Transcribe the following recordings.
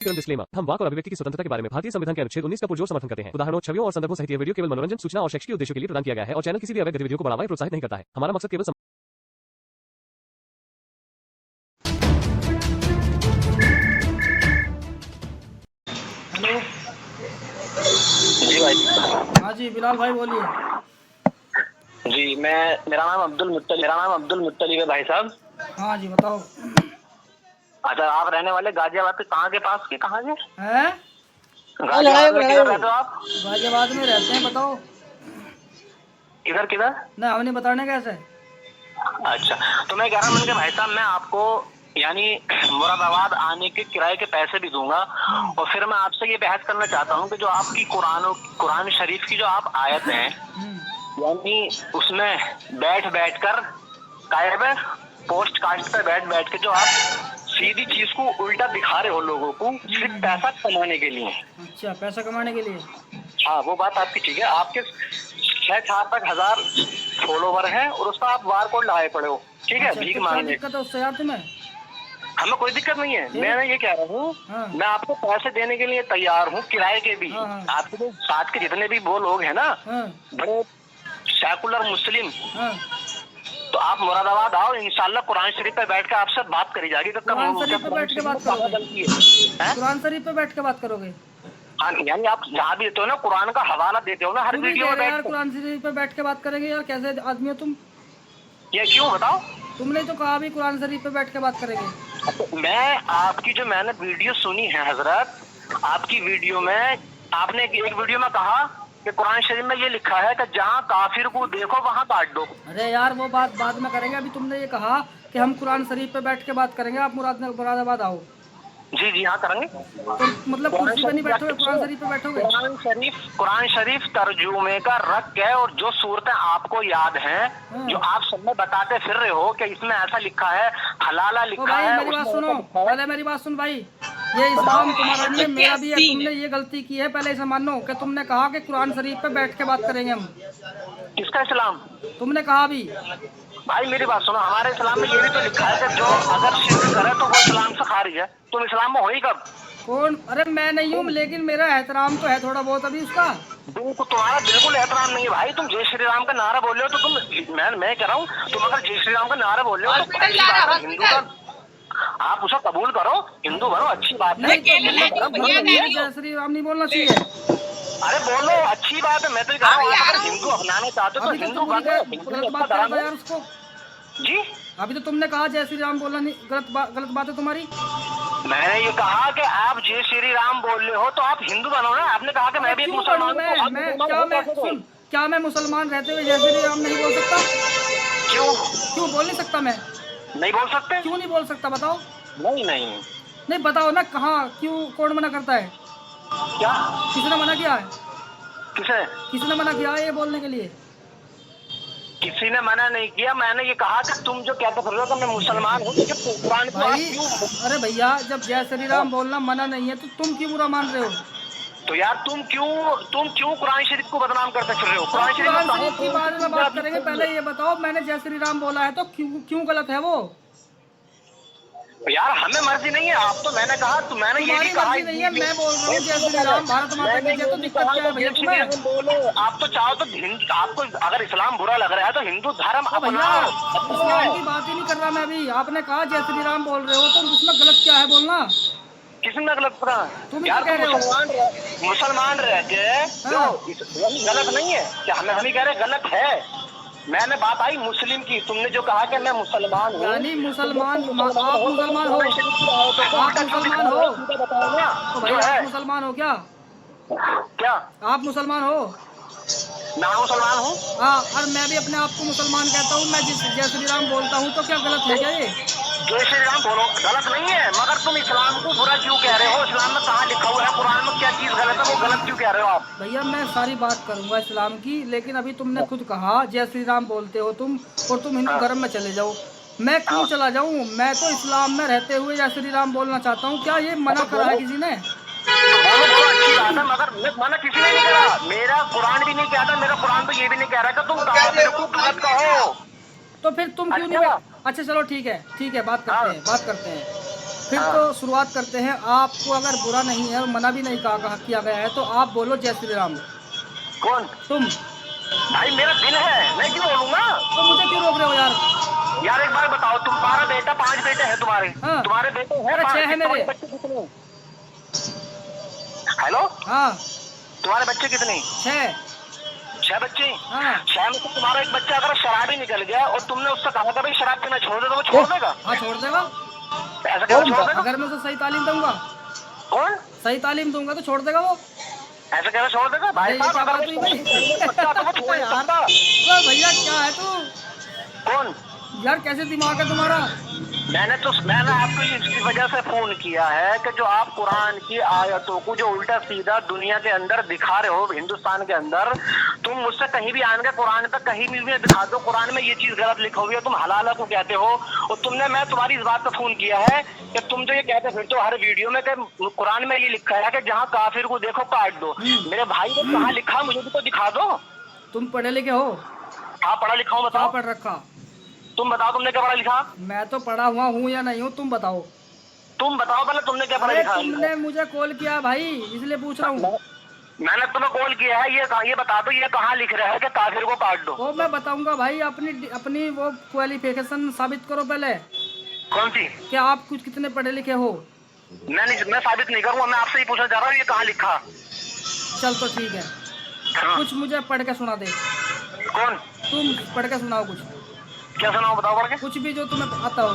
Disclaimer, हम वाक और अभिव्यक्ति की स्वतंत्रता के बारे में भारतीय संविधान के अनुच्छेद 19 का पुरजोर समर्थन करते हैं। उदाहरणों, छवियों और संदर्भों सहित यह वीडियो केवल मनोरंजन, सूचना और शैक्षिक उद्देश्यों के लिए प्रदान किया गया है और चैनल किसी भी अवैध गतिविधियों को बढ़ावा या प्रोत्साहित नहीं करता है। हमारा मकसद केवल हेलो जी भाई। हाँ जी बिलाल भाई बोलिए। जी मेरा नाम अब्दुल मुत्तलिब है भाई साहब। हाँ जी बताओ। अच्छा, आप रहने वाले गाजियाबाद के कहाँ के पास के कहाँ के? हैं गाजियाबाद में किधर रहते हो आप? गाजियाबाद में रहते हैं, बताओ। किधर किधर? नहीं हमें बताने कैसे। अच्छा, तो मैं कह रहा हूँ भाई साहब, मैं आपको यानी मुरादाबाद आने के किराए के पैसे भी दूंगा और फिर मैं आपसे ये बहस करना चाहता हूँ कि जो आपकी कुरान शरीफ की जो आप आयत है यानी उसमें बैठ कर कायब पोस्ट कास्ट पे बैठ के जो आप सीधी चीज को उल्टा दिखा रहे हो लोगों को सिर्फ पैसा कमाने के लिए। अच्छा, पैसा कमाने के लिए। हाँ, वो बात आपकी ठीक है। आपके 6-7 तक 1000 फॉलोवर हैं और उसका आप वार कोड लगाए पड़े हो, ठीक है। अच्छा, भीख तो मांगने क्या दिक्कत है उससे यार तुम्हें? हमें कोई दिक्कत नहीं है। मैं ये कह रहा हूँ हाँ। मैं आपको पैसे देने के लिए तैयार हूँ, किराए के भी। हाँ। आपके जो साथ के जितने भी वो लोग हैं ना, हाँ। बड़े सेकुलर मुस्लिम, हाँ। तो आप मुरादाबाद आओ, इंशाल्लाह कुरान शरीफ पे बैठ के आपसे बात करी जाएगी। कुरान शरीफ पे बैठ के बात करोगे? कुरान शरीफ पे बैठ के बात करोगे? हाँ, यानी आप जहाँ भी देते हो ना, कुरान का हवाला देते हो ना हर वीडियो में यार कुरान शरीफ पे बैठ के बात करेंगे यार? कैसे आदमी हो तुम? ये क्यों बताओ? तुमने तो कहा भी कुरान शरीफ पे बैठ के बात करेंगे। मैं आपकी जो मैंने वीडियो सुनी है हजरत, आपकी वीडियो में आपने एक वीडियो में कहा कि कुरान शरीफ में ये लिखा है कि जहाँ काफिर को देखो वहाँ काट दो। अरे यार वो बात बाद में करेंगे, अभी तुमने ये कहा कि हम कुरान शरीफ पे बैठ के बात करेंगे, आप मुरादाबाद आओ। जी जी हाँ करेंगे। तो मतलब कुर्सी पे नहीं बैठोगे, कुरान शरीफ पे बैठोगे? कुरान शरीफ तर्जुमे का रख है और जो सूरतें आपको याद हैं जो आप सब में बताते फिर रहे हो कि इसमें ऐसा लिखा है, हलाला लिखा है। मेरी बात सुनो, पहले मेरी बात सुन भाई। ये इस्लाम तुम्हारा नहीं है, मेरा भी है। तुमने ये गलती की है, पहले इसे मानो कि तुमने कहा कि कुरान शरीफ पे बैठ के बात करेंगे हम। किसका इस्लाम? तुमने कहा भी। भाई मेरी बात सुनो, हमारे इस्लाम में ये भी तो लिखा है कि जो अगर शिर्क करे तो वो इस्लाम से खारिज है। तुम इस्लाम में हो ही कब? कौन? अरे मैं नहीं हूँ, लेकिन मेरा एहतराम तो है थोड़ा बहुत अभी उसका। तुम्हारा बिल्कुल एहतराम नहीं है भाई। तुम जय श्री राम का नारा बोल रहे हो तो तुम मैं कह रहा हूँ, तुम अगर जय श्री राम का नारा बोल रहे हो तो हिंदू का आप उसे कबूल करो, हिंदू बनो, अच्छी बात है। जय श्री राम नहीं बोलना चाहिए? अरे बोलो, अच्छी बात है। मैं तो कह रहा हूँ अगर हिंदू अपनाना चाहते हो तो हिंदू बनो। यार उसको जी अभी तो तुमने कहा जय श्री राम बोलना नहीं, गलत बात है तुम्हारी। मैंने ये कहा कि आप जय श्री राम बोल रहे हो तो आप हिंदू बनो ना। आपने कहा कि मैं भी एक मुसलमान हूँ। क्या मैं मुसलमान रहते हुए जय श्री राम नहीं बोल सकता? क्यों बोल नहीं सकता? मैं नहीं बोल सकते। क्यों नहीं बोल सकता बताओ? नहीं बताओ ना, कहाँ क्यों कौन मना करता है? क्या किसने मना किया है? किसने मना किया है ये बोलने के लिए? किसी ने मना नहीं किया। मैंने ये कहा कि तुम जो कहते हो कि मैं मुसलमान हूँ, अरे भैया, जब जय श्री राम बोलना मना नहीं है तो तुम क्यों बुरा मान रहे हो? तो यार तुम क्यों कुरान शरीफ को बदनाम करते फिर रहे हो? कुरान शरीफ की बारे में बात करेंगे, पहले ये बताओ मैंने जय श्री राम बोला है तो क्यों गलत है वो? यार हमें मर्जी नहीं है। आप तो मैंने कहा तो मैंने ये भी कहा नहीं है, मैं बोल रहा हूँ जय श्री राम भारत माता की जय। तो दिक्कत क्या है भैया तुम्हें? बोलो, आप तो चाहो तो आपको अगर इस्लाम बुरा लग रहा है तो हिंदू धर्म अपनाओ। इस्लाम की बात ही नहीं कर रहा मैं अभी। आपने कहा जय श्री राम बोल रहे हो तो उसमें गलत क्या है बोलना? किसने गलत पता? तुम क्या कह रहे हो? मुसलमान रह के गलत नहीं है क्या? हम ही कह रहे गलत है। मैंने बात आई मुस्लिम की, तुमने जो कहा कि मैं मुसलमान हूँ। यानी मुसलमान, आप मुसलमान हो? आप मुसलमान हो? तो भाई आप मुसलमान हो क्या? आप मुसलमान हो? मैं मुसलमान हूँ। हाँ, और मैं भी अपने आप को मुसलमान कहता हूँ। मैं जय श्री राम बोलता हूँ तो क्या गलत है क्या ये? जय श्री राम बोलो, गलत नहीं है, मगर तुम इस्लाम को बुरा क्यों कह रहे हो? इस्लाम में कहाँ लिखा हुआ है? कुरान में क्या चीज गलत है वो गलत क्यों कह रहे हो आप? भैया मैं सारी बात करूंगा इस्लाम की, लेकिन अभी तुमने खुद कहा जय श्री राम बोलते हो तुम और तुम हिंदू धर्म में चले जाओ। मैं क्यों चला जाऊँ? मैं तो इस्लाम में रहते हुए जय श्री राम बोलना चाहता हूँ। क्या ये मना करा है किसी ने? अच्छी बात है, मगर मना किसी ने नहीं करा। मेरा कुरान भी नहीं कहता, मेरा कुरान तो ये भी नहीं कह रहा कि तुम गलत कहो। तो फिर तुम क्यों नहीं? अच्छा चलो ठीक है बात करते हैं। फिर तो शुरुआत करते हैं। आपको अगर बुरा नहीं है और मना भी नहीं कहा किया गया है तो आप बोलो जय श्री राम। कौन? तुम। भाई मेरा दिल है, मैं क्यों बोलूंगा? तो मुझे क्यों रोक रहे हो यार? यार एक बार बताओ, तुम्हारा बेटा 5 बेटे हैं तुम्हारे? हाँ। तुम्हारे बेटे हैं अरे 5? 6 है मेरे। बच्चे कितने? हेलो, हाँ तुम्हारे बच्चे कितने? 6। 6 बच्चे? हाँ 6 में से तुम्हारा एक बच्चा अगर शराबी निकल गया और तुमने उससे कहा था भाई शराब पीना छोड़ दे, तो वो छोड़ देगा? हाँ छोड़ देगा। ऐसा कैसे छोड़ देगा? अगर मैं उसे सही तालीम दूंगा, कौन? सही तालीम दूंगा तो छोड़ देगा वो। ऐसा कैसे छोड़ देगा भाई अरे ये साहब? क्या अगर बात हुई भाई? बच्चा तो वो छोड़ नहीं यार, सकता। ओ भैया क्या है तू? कौन? यार कैसे दिमाग है तुम्हारा? मैंने आपको इसकी वजह से फोन किया है कि जो आप कुरान की आयतों को जो उल्टा सीधा दुनिया के अंदर दिखा रहे हो, हिंदुस्तान के अंदर, तुम मुझसे कहीं भी आने के कुरान पे कहीं भी दिखा दो कुरान में ये चीज गलत लिखी हुई है, तुम हलाला को कहते हो। और मैं तुम्हारी इस बात पे फोन किया है कि तुम जो ये कहते फिर तो हर वीडियो में कि कुरान में ये लिखा है कि जहाँ काफिर को देखो काट दो। मेरे भाई ने कहाँ लिखा, मुझे भी तो दिखा दो। तुम पढ़े लिखे हो? हाँ पढ़ा लिखा हूँ। क्या बताओ, पढ़ रखा? तुम बताओ तुमने क्या पढ़ा लिखा? मैं तो पढ़ा हुआ हूँ या नहीं हूँ, तुम बताओ। तुम बताओ पहले, तुमने क्या पढ़ा अरे लिखा? तुमने मुझे कॉल किया भाई, इसलिए पूछ रहा हूँ। मैंने तुम्हें कॉल किया है, ये बता दो ये कहाँ लिख रहा है कि काफिर को काट दो? वो मैं बताऊंगा भाई। अपनी वो क्वालिफिकेशन साबित करो पहले। कौन सी? क्या आप कुछ कितने पढ़े लिखे हो? मैं साबित नहीं करूंगा, मैं आपसे ही पूछना चाह रहा हूँ ये कहाँ लिखा? चल तो ठीक है, हाँ। कुछ मुझे पढ़ के सुना दे। कौन? तुम पढ़ के सुनाओ कुछ, क्या सुनाओ, बताओ पढ़ के। कुछ भी जो तुम्हें आता हो।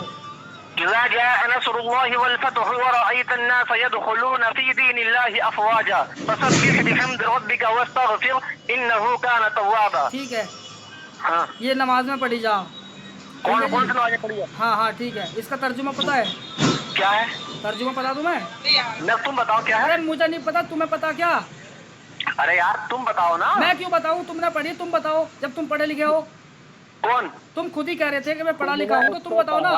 इज़ा जाअ नस्रुल्लाहि वल फतहु व रअयत अन्नास यदखुलून फी दीनिल्लाहि अफ़वाजा फसब्बिह बिहम्दि रब्बिका वस्तगफिर इन्नहु कान तव्वाबा। ठीक है, हाँ। ये नमाज में पढ़ी जा। कौन सी नमाज़ पढ़ी है? हाँ हाँ ठीक है। इसका तर्जुमा पता है? क्या है? तर्जुमा पता तुम्हें? तुम बताओ क्या है? अरे मुझे नहीं पता, तुम्हें पता क्या? अरे यार तुम बताओ ना। मैं क्यों बताऊँ? तुमने पढ़ी, तुम बताओ जब तुम पढ़े लिखे हो। कौन? तुम खुद ही कह रहे थे कि मैं पढ़ा लिखा हूँ, तो तुम बताओ ना।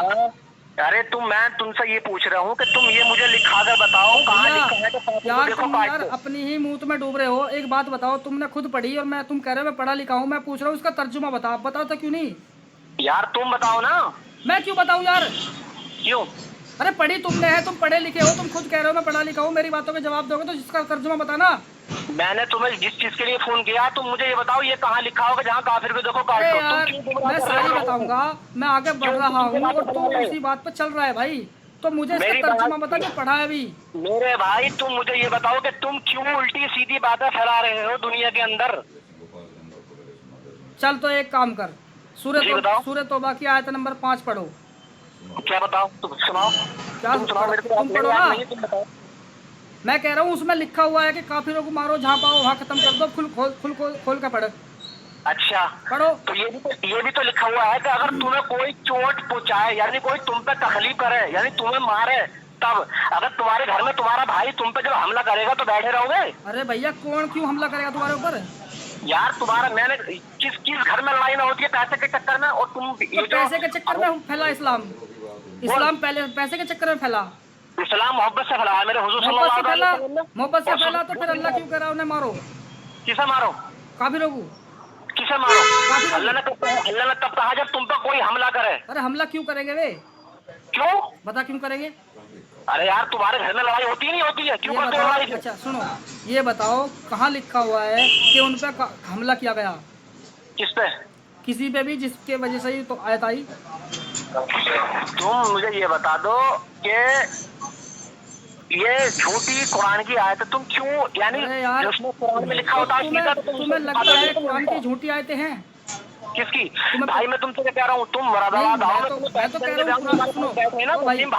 अरे मैं तुमसे ये पूछ रहा हूँ कि तुम ये मुझे लिखा कर बताओ कहाँ लिखा है कि काफिर को यार देखो तुम काट यार दो। अपनी ही मुंह में डूब रहे हो। एक बात बताओ, तुमने खुद पढ़ी और तुम कह रहे हो मैं पढ़ा लिखा हूँ। मैं पूछ रहा हूँ उसका तर्जुमा बताओ तो क्यों नहीं? यार तुम बताओ ना। मैं क्यों बताऊँ यार? क्यों? अरे पढ़ी तुमने है, तुम पढ़े लिखे हो, तुम खुद कह रहे हो मैं पढ़ा लिखा हूँ। मेरी बातों के जवाब दोगे तो जिसका तर्जुमा बताना। मैंने तुम्हें जिस चीज के लिए फोन किया तुम मुझे ये बताओ ये कहाँ लिखा होगा जहाँ काफिर को देखो काट अरे दो। यार मैं सही बताऊंगा, मैं आगे बढ़ रहा हूँ और तू उसी बात पर चल रहा है भाई। तो मुझे इसका तर्जुमा बता जो पढ़ा है अभी। मेरे भाई तुम मुझे ये बताओ कि तुम क्यों उल्टी सीधी बातें फैला रहे हो दुनिया के अंदर? चल तो एक काम कर, सूरह तौबा की आयत नंबर 5 पढ़ो। क्या बताओ? तुम सुनाओ। क्या तुम सुनाओ मेरे को। तुम पढ़ो ना। तुम बताओ। मैं कह रहा हूँ उसमें लिखा हुआ है कि काफिरों को मारो जहाँ पाओ वहाँ खत्म कर दो। खोल के पढ़। अच्छा पढ़ो। तो ये भी तो लिखा हुआ है कि अगर तुम्हें कोई चोट पहुंचाए यानी कोई तुम पे तकलीफ करे यानी तुम्हें मारे, तब अगर तुम्हारे घर में तुम्हारा भाई तुम पे जब हमला करेगा तो बैठे रहोगे? अरे भैया कौन क्यों हमला करेगा तुम्हारे ऊपर? यार तुम्हारा मैंने किस घर में लड़ाई ना होती है पैसे के चक्कर में? और तुम तो पैसे के चक्कर में फैला इस्लाम पहले पैसे के चक्कर में फैला। इस्लाम मोहब्बत से फैला है मेरे हुजूर सल्लल्लाहु अलैहि वसल्लम। मोहब्बत से फैला तो फिर अल्लाह क्यों कह रहा उन्हें मारो? किसे मारो? काफिरों को। किसे मारो? अल्लाह ने तब कहा जब तुम पर कोई हमला करे। अरे हमला क्यों करेंगे वे? क्यों? बता क्यों करेंगे? अरे यार तुम्हारे घर में लड़ाई होती नहीं होती है? क्यों करते हो लड़ाई? अच्छा सुनो, ये बताओ कहाँ लिखा हुआ है कि उन पे हमला किया गया? किस पे? किसी पे भी जिसके वजह से ही तो आयत आई। तुम मुझे ये बता दो कि ये झूठी कुरान की आयत तुम क्यों यानी जिसमें कुरान में लिखा होता है तुम्हें लगता है कुरान की झूठी आयतें हैं? किसकी? भाई मैं तुमसे कह रहा हूँ तुम मुरादाबाद आओ। मैं तो कह रहा हूँ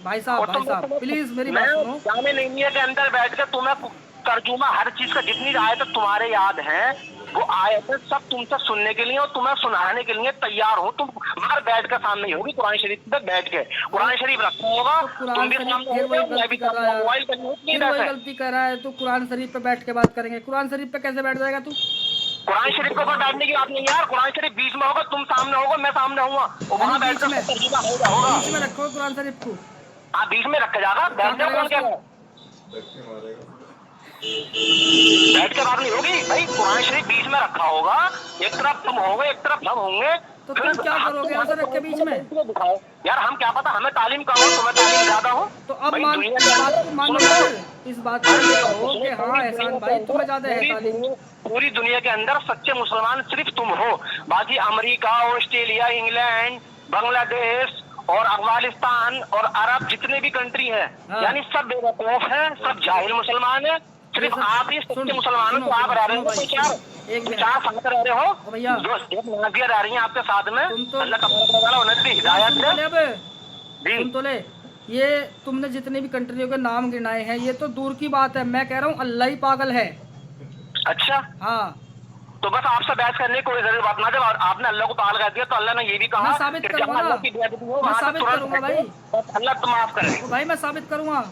भाई साहब प्लीज मेरी बात सुनो। जामे नहीं के अंदर बैठ कर तुम्हें तर्जुमा हर चीज का जितनी आयत तुम्हारे याद है वो आयतें सब तुमसे सुनने के लिए और तुम्हें सुनाने के लिए तैयार हो। तुम बाहर बैठ कर सामने ही होगी कुरान शरीफ पे बैठ के कुरान शरीफ रखना होगा। तुम भी सामने मोबाइल गलती कर रहा है तो कुरान शरीफ पे बैठ के बात करेंगे। कुरान शरीफ पे कैसे बैठ जाएगा तू? कुरान शरीफ के ऊपर बैठने की बात नहीं यार। कुरान शरीफ बीच में होगा, तुम सामने होगा, मैं सामने होगा और वहाँ बैठ कर तर्जुमा होगा। बीच में रखो कुरान शरीफ को। हाँ बीच में रखा जाएगा। बैठ जाओ। कौन कह रहा है? बैठ के बात नहीं होगी भाई। कुरान शरीफ बीच में रखा होगा, एक तरफ तुम होगे एक तरफ हम होंगे। तो तुम क्या करोगे हजरत के बीच में? यार हम क्या पता, हमें तालीम का हो, तुम्हें तालीम ज्यादा हो। तो अब भाई मान दुनिया इस के बात अंदर को मानो सुनो, फिर, इस बात को ये कहो कि हाँ एहसान भाई तुम्हें ज्यादा है तालीम। पूरी दुनिया के अंदर सच्चे मुसलमान सिर्फ तुम हो। बाकी अमेरिका, ऑस्ट्रेलिया, इंग्लैंड, बांग्लादेश और अफगानिस्तान और अरब जितने भी कंट्री है, हाँ। यानी सब बेवकूफ है, सब जाहिल मुसलमान है। सिर्फ आप ही सच्चे मुसलमान हो। तो आप रह रहे हो तो चार साथ रह रहे हो, भैया जो एक नाजिया रह रही है आपके साथ में। तुम तो अल्लाह तबारक व तआला उन्हें भी हिदायत सुन तो ले दे। अब, जी सुन तो ले। ये तुमने जितने भी कंट्रियों के नाम गिनाए हैं ये तो दूर की बात है, मैं कह रहा हूँ अल्लाह ही पागल है। अच्छा, हाँ तो बस आपसे बहस करने की कोई जरूरी बात ना। जब आपने अल्लाह को पागल कर दिया तो अल्लाह ने ये भी कहा मैं साबित कि करूंगा जहाँ ना। अल्लाह की बेअदबी हो मैं वहाँ से साबित तुरंत करूंगा हटो, भाई। और अल्लाह तो माफ करे। तो भाई मैं साबित करूंगा।